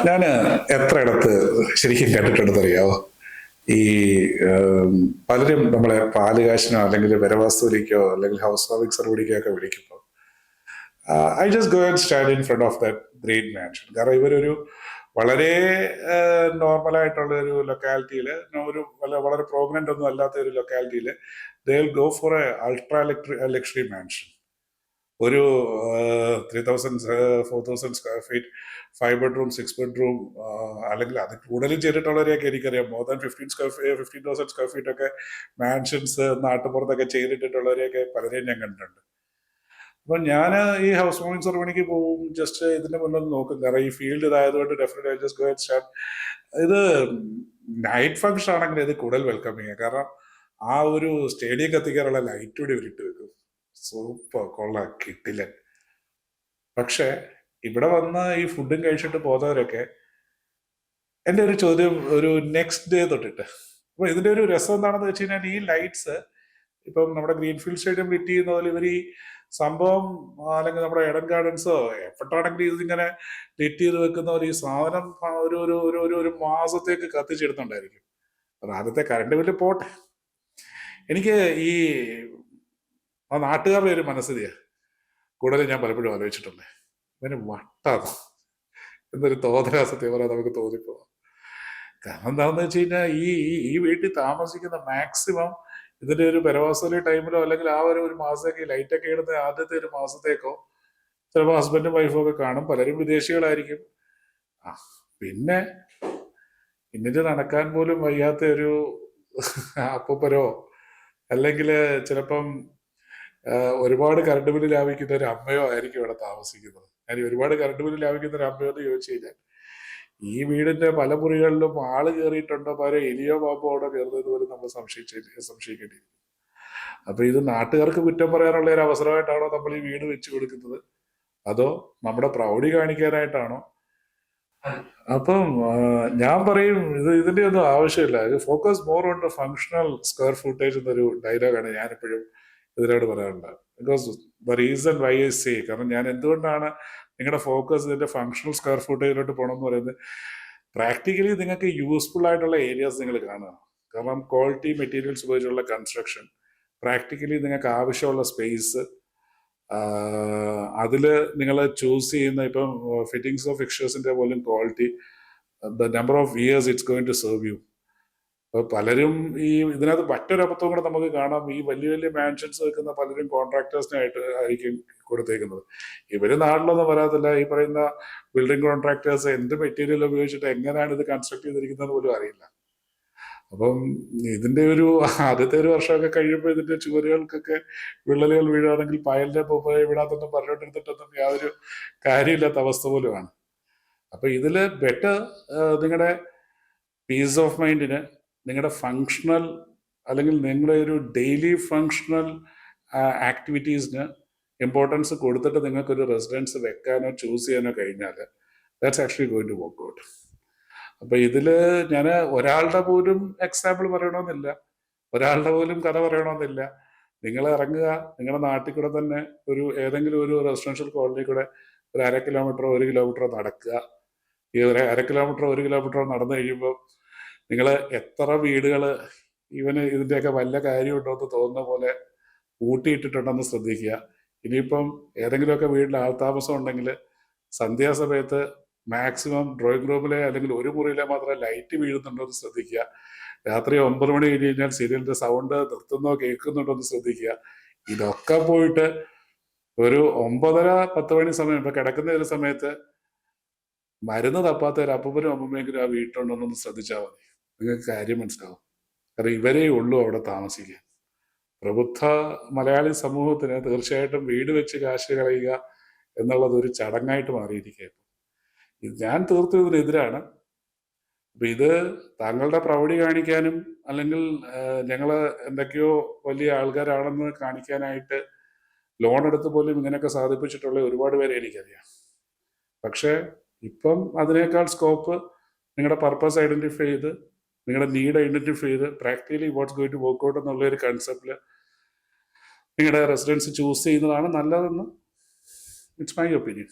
ഞാൻ എത്രയിടത്ത് ശരിക്കും കേട്ടിട്ടുണ്ടെന്ന് അറിയാവോ? ഈ പലരും നമ്മളെ പാല് കാശിനോ അല്ലെങ്കിൽ വിലവാസൂലിക്കോ അല്ലെങ്കിൽ ഹൗസ് വാമിംഗ് സെറമണിക്കോ ഒക്കെ വിളിക്കുമ്പോൾ I just go and stand in front of that great mansion. കാരണം ഇവരൊരു വളരെ നോർമൽ ആയിട്ടുള്ള ഒരു ലൊക്കാലിറ്റിയിൽ, ഒരു വളരെ പ്രോമിനന്റ് ഒന്നും അല്ലാത്ത ഒരു ലൊക്കാലിറ്റിയിൽ they will go for a ultra luxury mansion. ഒരു 3000 4000 സ്ക്വയർ ഫീറ്റ്, 5 ബെഡ്റൂം 6 ബെഡ്റൂം, അല്ലെങ്കിൽ അത് കൂടുതലും ചെയ്തിട്ടുള്ളവരെയൊക്കെ എനിക്കറിയാം. മോർ ദാൻ 15,000 സ്ക്വയർ ഫീറ്റ് ഒക്കെ മാൻഷൻസ് നാട്ടുപുറത്തൊക്കെ ചെയ്തിട്ടുള്ളവരെയൊക്കെ പലരെയും ഞാൻ കണ്ടിട്ടുണ്ട്. അപ്പൊ ഞാൻ ഈ ഹൗസ് വാമിംഗ് സെറമണിക്ക് പോകും, ജസ്റ്റ് ഇതിന്റെ മുന്നിൽ നോക്കും. കാരണം ഈ ഫീൽഡ് ഇതായതുകൊണ്ട് definitely just go and start. ഇത് നൈറ്റ് ഫംഗ്ഷൻ ആണെങ്കിൽ ഇത് കൂടുതൽ വെൽക്കമിങ്. കാരണം ആ ഒരു സ്റ്റേഡിയം കത്തിക്കാനുള്ള ലൈറ്റ് കൂടി ഇവരിട്ട് വെക്കും. സൂപ്പർ, കൊള്ളാം, കിട്ടില്ല. പക്ഷെ ഇവിടെ വന്ന് ഈ ഫുഡും കഴിച്ചിട്ട് പോകുന്നവരൊക്കെ, എൻ്റെ ഒരു ചോദ്യം, ഒരു നെക്സ്റ്റ് ഡേ തൊട്ടിട്ട്, അപ്പൊ ഇതിന്റെ ഒരു രസം എന്താണെന്ന് വെച്ച് കഴിഞ്ഞാൽ, ഈ ലൈറ്റ്സ് ഇപ്പം നമ്മുടെ ഗ്രീൻഫീൽഡ് സ്റ്റേഡിയം ലിറ്റ് ചെയ്യുന്ന പോലെ ഇവർ ഈ സംഭവം, അല്ലെങ്കിൽ നമ്മുടെ എഡൻ ഗാർഡൻസോ എപ്പോഴാണെങ്കിലും ഇതിങ്ങനെ ലിറ്റ് ചെയ്ത് വെക്കുന്ന ഒരു ഈ സാധനം ഒരു ഒരു ഒരു ഒരു ഒരു മാസത്തേക്ക് കത്തിച്ചെടുത്തുണ്ടായിരിക്കും. അത് ആദ്യത്തെ കറണ്ട് ബില്ല് പോട്ടെ. എനിക്ക് ഈ ആ നാട്ടുകാരുടെ ഒരു മനസ്ഥിതിയാണ് കൂടുതലും ഞാൻ പലപ്പോഴും ആലോചിച്ചിട്ടുണ്ട്. ഇവന് വട്ടാണ് എന്നൊരു തോന്നലാ സത്യം പറയാൻ നമുക്ക് തോന്നിപ്പോ. കാരണം എന്താണെന്ന് വെച്ച് കഴിഞ്ഞാൽ, ഈ വീട്ടിൽ താമസിക്കുന്ന മാക്സിമം ഇതിന്റെ ഒരു പെരവാസലി ടൈമിലോ അല്ലെങ്കിൽ ആ ഒരു മാസത്തേക്ക് ലൈറ്റൊക്കെ ഇടുന്ന ആദ്യത്തെ ഒരു മാസത്തേക്കോ ചിലപ്പോൾ ഹസ്ബൻഡും വൈഫും ഒക്കെ കാണും. പലരും വിദേശികളായിരിക്കും. പിന്നെ ഇന്നിട്ട് നടക്കാൻ പോലും വയ്യാത്ത ഒരു അപ്പൂപ്പരോ, അല്ലെങ്കിൽ ചിലപ്പം ഒരുപാട് കറണ്ട് ബില്ല് ലാഭിക്കുന്ന ഒരു അമ്മയോ ആയിരിക്കും ഇവിടെ താമസിക്കുന്നത്. ഞാൻ ഒരുപാട് കറണ്ട് ബില്ല് ലാഭിക്കുന്ന ഒരു അമ്മയോ എന്ന് ചോദിച്ചു കഴിഞ്ഞാൽ, ഈ വീടിന്റെ പല മുറികളിലും ആള് കയറിയിട്ടുണ്ടോ, പകരം എലിയോ പാമ്പോ അവിടെ കയറുന്നത് പോലും നമ്മൾ സംശയിക്കേണ്ടിയിരിക്കും. അപ്പൊ ഇത് നാട്ടുകാർക്ക് കുറ്റം പറയാനുള്ള ഒരു അവസരമായിട്ടാണോ നമ്മൾ ഈ വീട് വെച്ചു കൊടുക്കുന്നത്, അതോ നമ്മുടെ പ്രൗഢി കാണിക്കാനായിട്ടാണോ? അപ്പം ഞാൻ പറയും, ഇതിന്റെ ഒന്നും ആവശ്യമില്ല. ഇത് focus more on the functional square footage എന്നൊരു ഡയലോഗാണ് ഞാൻ എപ്പോഴും ഇതിനോട് പറയാറുള്ളത്. Because the reason why I say, കാരണം ഞാൻ എന്തുകൊണ്ടാണ് നിങ്ങളുടെ ഫോക്കസ് ഇതിന്റെ ഫങ്ഷണൽ സ്ക്വയർ ഫുട്ടേജിലോട്ട് പോകണം എന്ന് പറയുന്നത്, പ്രാക്ടിക്കലി നിങ്ങൾക്ക് യൂസ്ഫുൾ ആയിട്ടുള്ള ഏരിയാസ് നിങ്ങൾ കാണുക. കാരണം ക്വാളിറ്റി മെറ്റീരിയൽസ് ഉപയോഗിച്ചുള്ള കൺസ്ട്രക്ഷൻ, പ്രാക്ടിക്കലി നിങ്ങൾക്ക് ആവശ്യമുള്ള സ്പേസ്, അതിൽ നിങ്ങൾ ചൂസ് ചെയ്യുന്ന ഇപ്പം ഫിറ്റിംഗ്സ് ഓഫ് ഫിക്ചേഴ്സിന്റെ പോലും quality, the number of years it's going to serve you. അപ്പൊ പലരും ഈ ഇതിനകത്ത് മറ്റൊരു അബദ്ധം കൂടെ നമുക്ക് കാണാം. ഈ വലിയ വലിയ മാൻഷൻസ് വെക്കുന്ന പലരും കോൺട്രാക്ടേഴ്സിനായിട്ട് ആയിരിക്കും കൊടുത്തേക്കുന്നത്. ഇവര് നാട്ടിലൊന്നും വരാത്തില്ല. ഈ പറയുന്ന ബിൽഡിംഗ് കോൺട്രാക്ടേഴ്സ് എന്ത് മെറ്റീരിയൽ ഉപയോഗിച്ചിട്ട് എങ്ങനെയാണ് ഇത് കൺസ്ട്രക്ട് ചെയ്തിരിക്കുന്നത് പോലും അറിയില്ല. അപ്പം ഇതിന്റെ ഒരു ആദ്യത്തെ ഒരു വർഷമൊക്കെ കഴിയുമ്പോൾ ഇതിന്റെ ചുവരുകൾക്കൊക്കെ വിള്ളലുകൾ വീഴുകയാണെങ്കിൽ പയലിന്റെ വിടാത്തൊന്നും പറഞ്ഞോണ്ടിരുന്നിട്ടൊന്നും യാതൊരു കാര്യമില്ലാത്ത അവസ്ഥ പോലുമാണ്. അപ്പൊ ഇതില് ബെറ്റർ നിങ്ങളുടെ പീസ് ഓഫ് മൈൻഡിന്, നിങ്ങളുടെ ഫങ്ഷണൽ അല്ലെങ്കിൽ നിങ്ങളുടെ ഒരു ഡെയിലി ഫങ്ഷണൽ ആക്ടിവിറ്റീസിന് ഇമ്പോർട്ടൻസ് കൊടുത്തിട്ട് നിങ്ങൾക്കൊരു റെസിഡൻസ് വെക്കാനോ ചൂസ് ചെയ്യാനോ കഴിഞ്ഞാൽ that's actually going to work out. അപ്പൊ ഇതില് ഞാൻ ഒരാളുടെ പോലും എക്സാമ്പിൾ പറയണമെന്നില്ല, ഒരാളുടെ പോലും കഥ പറയണമെന്നില്ല. നിങ്ങൾ ഇറങ്ങുക, നിങ്ങളുടെ നാട്ടിൽ കൂടെ തന്നെ ഒരു ഏതെങ്കിലും ഒരു റെസിഡൻഷ്യൽ കോളനി കൂടെ ഒരു 1/2 കിലോമീറ്ററോ 1 കിലോമീറ്ററോ നടക്കുക. ഈ 1/2 കിലോമീറ്ററോ 1 കിലോമീറ്ററോ നടന്നു കഴിയുമ്പോൾ നിങ്ങൾ എത്ര വീടുകൾ ഇവന് ഇതിന്റെയൊക്കെ വല്ല കാര്യമുണ്ടോ എന്ന് തോന്നുന്ന പോലെ കൂട്ടിയിട്ടിട്ടുണ്ടെന്ന് ശ്രദ്ധിക്കുക. ഇനിയിപ്പം ഏതെങ്കിലുമൊക്കെ വീട്ടിൽ ആൾതാമസം ഉണ്ടെങ്കിൽ സന്ധ്യാസമയത്ത് മാക്സിമം ഡ്രോയിങ് റൂമിലെ അല്ലെങ്കിൽ ഒരു മുറിയിലെ മാത്രമേ ലൈറ്റ് വീഴുന്നുണ്ടോ എന്ന് ശ്രദ്ധിക്കുക. രാത്രി 9 മണി കഴിഞ്ഞ് കഴിഞ്ഞാൽ സീരിയലിന്റെ സൗണ്ട് നിർത്തുന്നോ കേൾക്കുന്നുണ്ടോ എന്ന് ശ്രദ്ധിക്കുക. ഇതൊക്കെ പോയിട്ട് ഒരു 9:30-10 മണി സമയം, ഇപ്പൊ കിടക്കുന്ന ഒരു സമയത്ത് മരുന്ന് തപ്പാത്ത ഒരു അപ്പൂപ്പനും അമ്മൂമ്മയെങ്കിലും ആ വീട്ടിലുണ്ടോന്നൊന്ന് ശ്രദ്ധിച്ചാൽ മതി. നിങ്ങൾക്ക് കാര്യം മനസ്സിലാവും. കാരണം ഇവരേ ഉള്ളൂ അവിടെ താമസിക്കാൻ. പ്രബുദ്ധ മലയാളി സമൂഹത്തിന് തീർച്ചയായിട്ടും വീട് വെച്ച് കാശ് കളയുക എന്നുള്ളത് ഒരു ചടങ്ങായിട്ട് മാറിയിരിക്കുകയാണ്. ഞാൻ തീർത്തും ഇതിനെതിരാണ്. അപ്പൊ ഇത് താങ്കളുടെ പ്രൗഢി കാണിക്കാനും അല്ലെങ്കിൽ ഞങ്ങള് എന്തൊക്കെയോ വലിയ ആൾക്കാരാണെന്ന് കാണിക്കാനായിട്ട് ലോൺ എടുത്ത് പോലും ഇങ്ങനെയൊക്കെ സാധിപ്പിച്ചിട്ടുള്ള ഒരുപാട് പേരെ എനിക്കറിയാം. പക്ഷെ ഇപ്പം അതിനേക്കാൾ സ്കോപ്പ് നിങ്ങളുടെ പർപ്പസ് ഐഡന്റിഫൈ ചെയ്ത്, നിങ്ങളുടെ നീഡ് ഐഡന്റിഫൈ ചെയ്ത്, practically what's going to work out എന്നുള്ള ഒരു കൺസെപ്റ്റില് നിങ്ങളുടെ റെസിഡൻസ് ചൂസ് ചെയ്യുന്നതാണ് നല്ലതെന്ന് ഇറ്റ്സ് മൈ ഒപ്പീനിയൻ.